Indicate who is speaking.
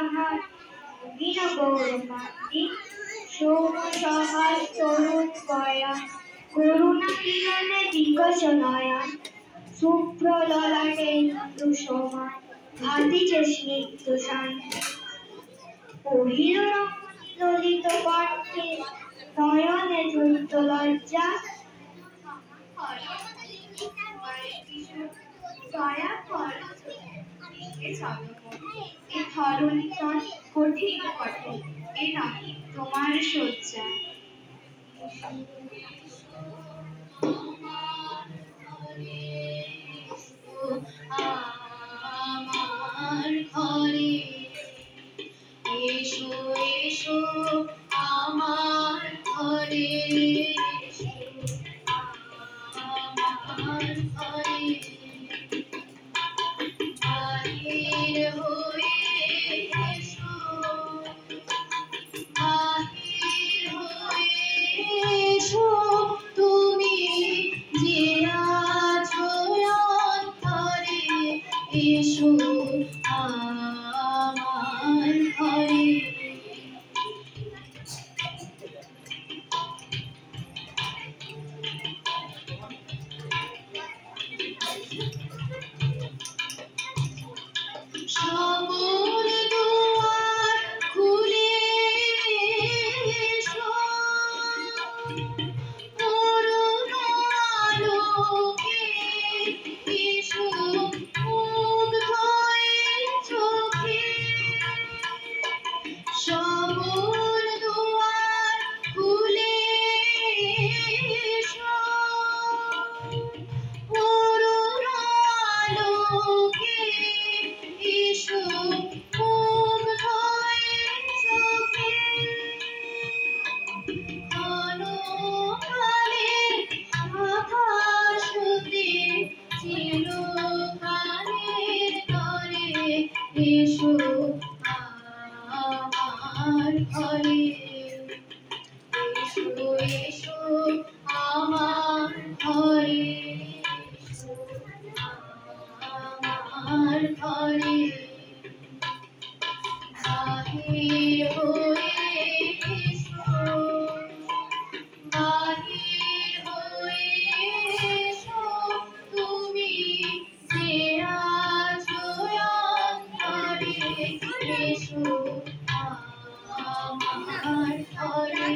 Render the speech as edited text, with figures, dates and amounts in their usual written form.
Speaker 1: তাহার নবীন গৌরকান্তি সৌম সহায় তরুণ বয়ান করুণা কিরণে বিকশ নয়ন শুভ্র ললাটে ইন্দু সমান ভাতিছে স্নিগ্ধ শান্তি পহিল ললিত কণ্ঠে নয়নে ধৈর্য লজ্জা দয়া কর এ ধরণী তন কঠিন কঠোর এ নহে তোমার শয্যা আমার ঘরে এসো এসো আমার ঘরে আমার ঘরে বাহির হয়ে এসো বাহির হয়ে এসো তুমি যে আছো অন্তরে এসো আমার ঘরে সকল দুয়ার খুলে এসো করুণ আলোকে এসো মুগ্ধ এই চোখে সকল দুয়ার খুলে এসো করুণ আলোকে এসো মুগ্ধ এই চোখে ক্ষণকালের আকাশ হতে চিরকালের তরে এসো আমার ঘরে এসো এসো আমার ঘরে এসো আমার ঘরে বাহির হয়ে এসো বাহির হয়ে এসো তুমি যে আছো অন্তরে এসো আমার ঘরে